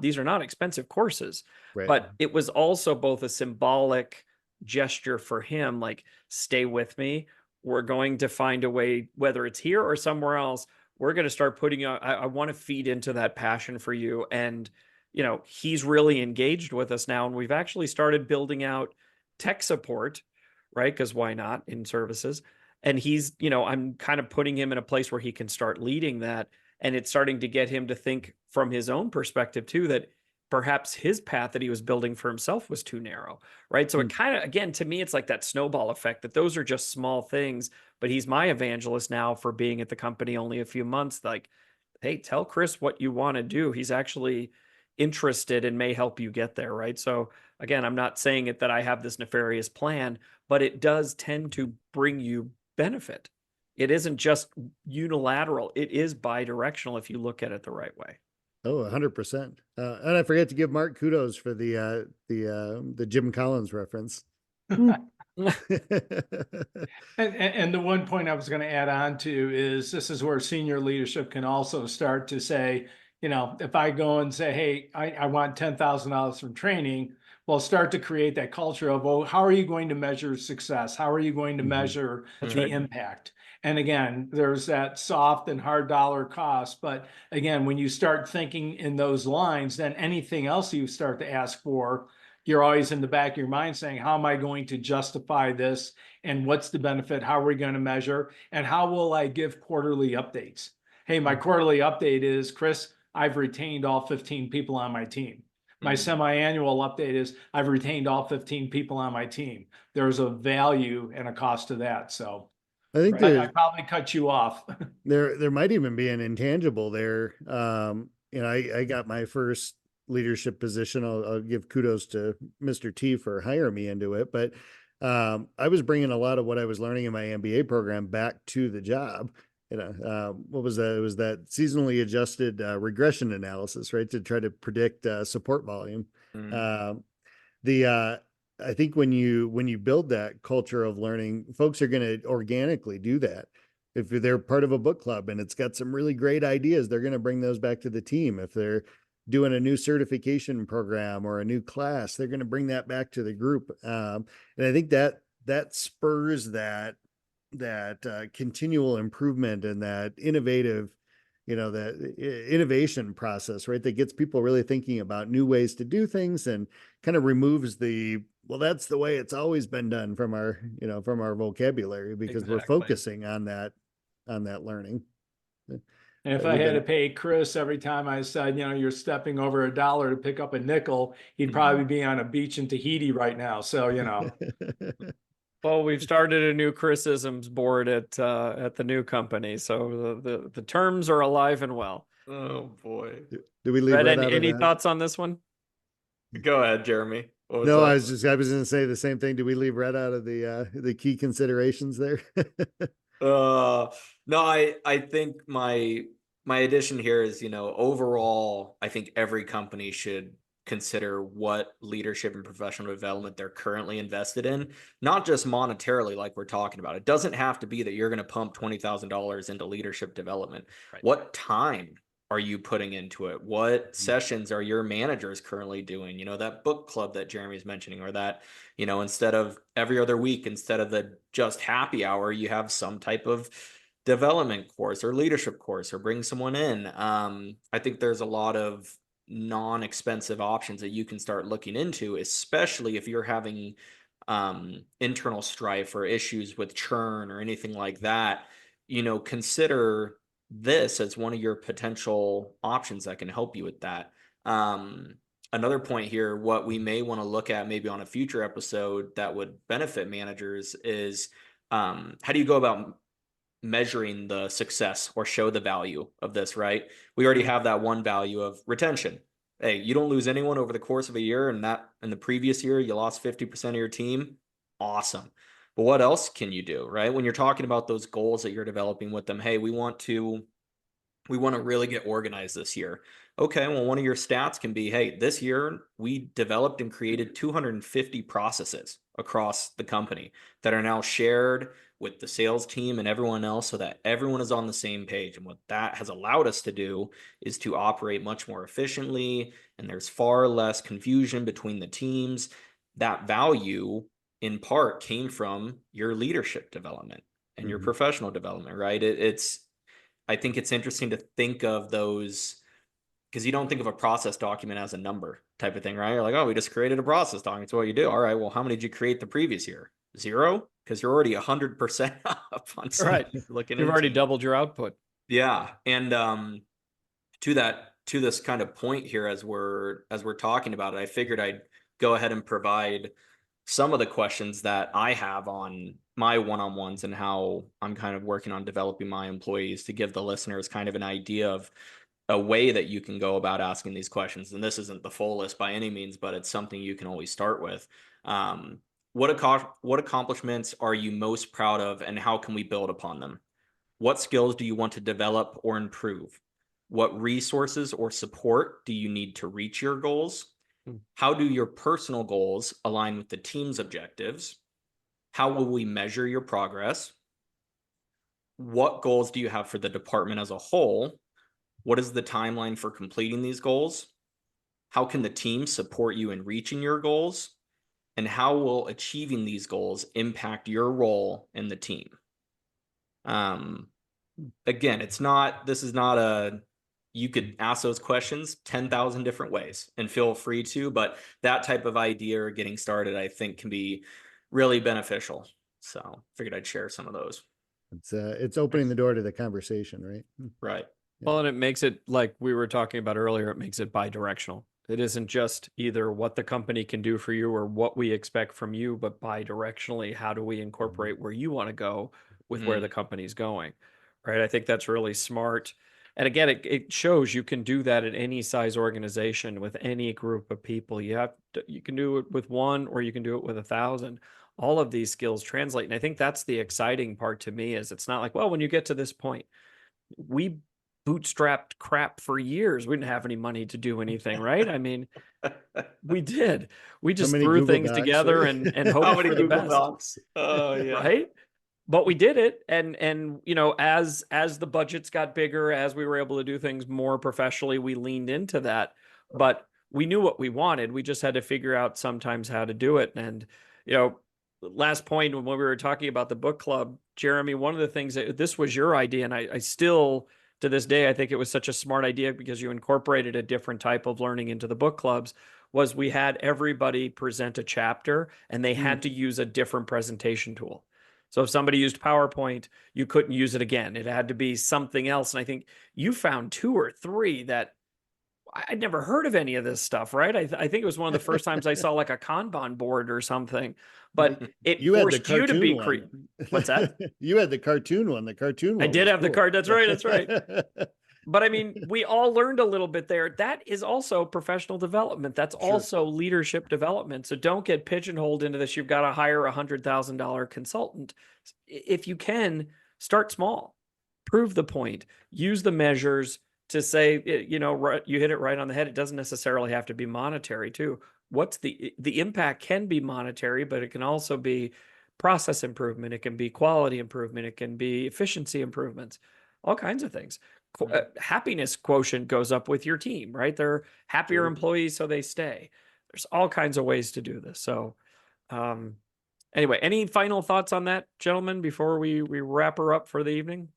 These are not expensive courses, Right. But it was also both a symbolic gesture for him, like, stay with me. We're going to find a way, whether it's here or somewhere else, we're going to start putting I want to feed into that passion for you. And, he's really engaged with us now. And we've actually started building out tech support, right? Because why not, in services? And he's, you know, I'm kind of putting him in a place where he can start leading that. And it's starting to get him to think from his own perspective too, that perhaps his path that he was building for himself was too narrow, right? So it kind of, again, to me, it's like that snowball effect, that those are just small things, but he's my evangelist now for being at the company only a few months. Like, hey, tell Chris what you want to do. He's actually interested and may help you get there, right? So again, I'm not saying it that I have this nefarious plan, but it does tend to bring you benefit. It isn't just unilateral. It is bidirectional if you look at it the right way. Oh, 100%. And I forget to give Mark kudos for the Jim Collins reference. And the one point I was going to add on to is this is where senior leadership can also start to say, you know, if I go and say, hey, I want $10,000 from training, well, start to create that culture of, oh, how are you going to measure success? How are you going to measure That's the right. impact? And again, there's that soft and hard dollar cost. But again, when you start thinking in those lines, then anything else you start to ask for, you're always in the back of your mind saying, how am I going to justify this? And what's the benefit? How are we going to measure? And how will I give quarterly updates? Hey, my quarterly update is, Chris, I've retained all 15 people on my team. My semi-annual update is, I've retained all 15 people on my team. There's a value and a cost to that. So I think I probably cut you off. there might even be an intangible there. You know, I got my first leadership position. I'll give kudos to Mr. T for hiring me into it, but I was bringing a lot of what I was learning in my MBA program back to the job. You know, what was that? It was that seasonally adjusted regression analysis, right, to try to predict support volume. I think when you build that culture of learning, folks are going to organically do that. If they're part of a book club and it's got some really great ideas, they're going to bring those back to the team. If they're doing a new certification program or a new class, they're going to bring that back to the group. And I think that spurs that continual improvement and that innovative, you know, that innovation process, right? That gets people really thinking about new ways to do things and kind of removes the, well, that's the way it's always been done from our, you know, from our vocabulary, because we're Exactly. focusing on that learning. And if I had to pay Chris every time I said, you know, you're stepping over $1 to pick up a nickel, he'd probably be on a beach in Tahiti right now. So, you know. Well, we've started a new criticisms board at the new company, so the terms are alive and well. Oh boy. Do we leave Red, Red out of any that? thoughts on this one? Go ahead, Jeremy. What was No, that? I was going to say the same thing. Do we leave Red out of the key considerations there? No, I think my addition here is, you know, overall, I think every company should consider what leadership and professional development they're currently invested in, not just monetarily like we're talking about. It doesn't have to be that you're going to pump $20,000 into leadership development. Right. What time are you putting into it? What sessions are your managers currently doing? You know, that book club that Jeremy's mentioning, or that, you know, instead of every other week, instead of the just happy hour, you have some type of development course or leadership course, or bring someone in. I think there's a lot of non-expensive options that you can start looking into, especially if you're having internal strife or issues with churn or anything like that. You know, consider this as one of your potential options that can help you with that. Another point here, what we may want to look at maybe on a future episode that would benefit managers is how do you go about measuring the success or show the value of this, right? We already have that one value of retention. Hey, you don't lose anyone over the course of a year, and that in the previous year you lost 50% of your team. Awesome. But what else can you do, right? When you're talking about those goals that you're developing with them, hey, we want to really get organized this year. Okay, well, one of your stats can be, hey, this year we developed and created 250 processes across the company that are now shared with the sales team and everyone else, so that everyone is on the same page. And what that has allowed us to do is to operate much more efficiently, and there's far less confusion between the teams. That value in part came from your leadership development and your professional development, right? I think it's interesting to think of those, because you don't think of a process document as a number type of thing, right? You're like, oh, we just created a process document. It's what you do. All right, well, how many did you create the previous year? 0, because you're already 100% up on Right. something you're looking You've already into. doubled your output. Yeah, and to this kind of point here, as we're talking about it, I figured I'd go ahead and provide some of the questions that I have on my one-on-ones and how I'm kind of working on developing my employees, to give the listeners kind of an idea of a way that you can go about asking these questions. And this isn't the full list by any means, but it's something you can always start with. What accomplishments are you most proud of, and how can we build upon them? What skills do you want to develop or improve? What resources or support do you need to reach your goals? How do your personal goals align with the team's objectives? How will we measure your progress? What goals do you have for the department as a whole? What is the timeline for completing these goals? How can the team support you in reaching your goals? And how will achieving these goals impact your role in the team? Again, this is not a, you could ask those questions 10,000 different ways, and feel free to, but that type of idea or getting started, I think, can be really beneficial. So figured I'd share some of those. It's opening the door to the conversation, right? Right. Well, and it makes it, like we were talking about earlier, it makes it bi-directional. It isn't just either what the company can do for you or what we expect from you, but bi-directionally, how do we incorporate where you want to go with where the company's going, right? I think that's really smart. And again, it shows you can do that at any size organization with any group of people. You can do it with one, or you can do it with 1,000. All of these skills translate. And I think that's the exciting part to me, is it's not like, well, when you get to this point, we bootstrapped crap for years. We didn't have any money to do anything, right? I mean, we did. We just many threw Google things Docs, together right? and hoped How for many the Google best. Docs? Oh yeah. Right? But we did it, and you know, as the budgets got bigger, as we were able to do things more professionally, we leaned into that. But we knew what we wanted. We just had to figure out sometimes how to do it. And you know, last point, when we were talking about the book club, Jeremy, one of the things that this was your idea, and I still, to this day, I think it was such a smart idea because you incorporated a different type of learning into the book clubs, was we had everybody present a chapter and they had to use a different presentation tool. So if somebody used PowerPoint, you couldn't use it again. It had to be something else. And I think you found 2 or 3 that I'd never heard of any of this stuff, right? I think it was one of the first times I saw like a Kanban board or something, but it You had the forced you to be cartoon one. What's that? You had the cartoon one. The cartoon one I did was have the cool. card. That's right. That's right. But I mean, we all learned a little bit there. That is also professional development. That's Sure. also leadership development. So don't get pigeonholed into this. You've got to hire a $100,000 consultant. If you can, start small, prove the point, use the measures to say, you know, you hit it right on the head. It doesn't necessarily have to be monetary too. What's the impact can be monetary, but it can also be process improvement. It can be quality improvement. It can be efficiency improvements, all kinds of things. Happiness quotient goes up with your team, right? They're happier Sure. employees, so they stay. There's all kinds of ways to do this. So, anyway, any final thoughts on that, gentlemen, before we wrap her up for the evening?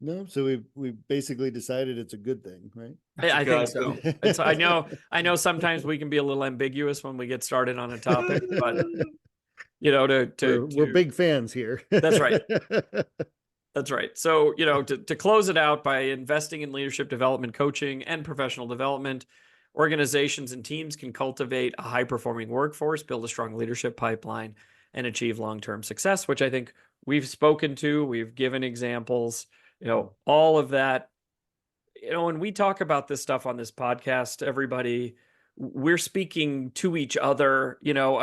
No, so we basically decided it's a good thing, right? I think good. so. I know sometimes we can be a little ambiguous when we get started on a topic, but you know, we're big fans here. That's right. That's right. So, you know, to close it out, by investing in leadership development, coaching, and professional development, organizations and teams can cultivate a high-performing workforce, build a strong leadership pipeline, and achieve long-term success, which I think we've spoken to, we've given examples, you know, all of that. You know, when we talk about this stuff on this podcast, everybody, we're speaking to each other, you know,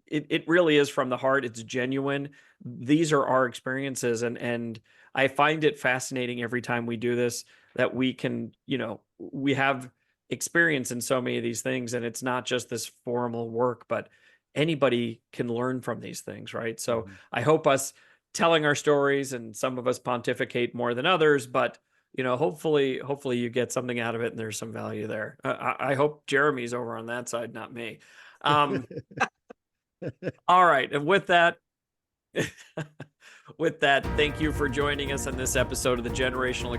it really is from the heart. It's genuine. These are our experiences. And I find it fascinating every time we do this, that we can, you know, we have experience in so many of these things, and it's not just this formal work, but anybody can learn from these things. Right. So I hope us telling our stories, and some of us pontificate more than others, but you know, hopefully you get something out of it and there's some value there. I hope Jeremy's over on that side, not me. All right. And with that, with that, thank you for joining us on this episode of the Generational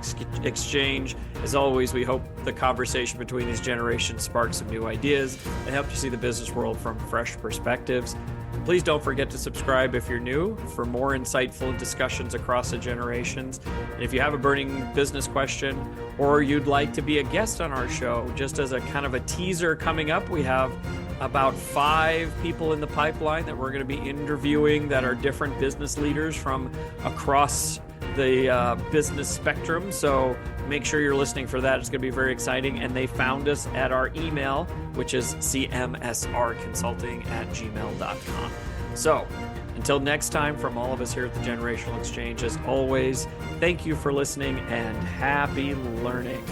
Exchange. As always, we hope the conversation between these generations sparks some new ideas and help you see the business world from fresh perspectives. Please don't forget to subscribe if you're new for more insightful discussions across the generations. And if you have a burning business question or you'd like to be a guest on our show, just as a kind of a teaser coming up, we have about 5 people in the pipeline that we're going to be interviewing that are different business leaders from across the business spectrum. So make sure you're listening for that. It's going to be very exciting. And they found us at our email, which is cmsrconsulting@gmail.com. So until next time, from all of us here at the Generational Exchange, as always, thank you for listening and happy learning.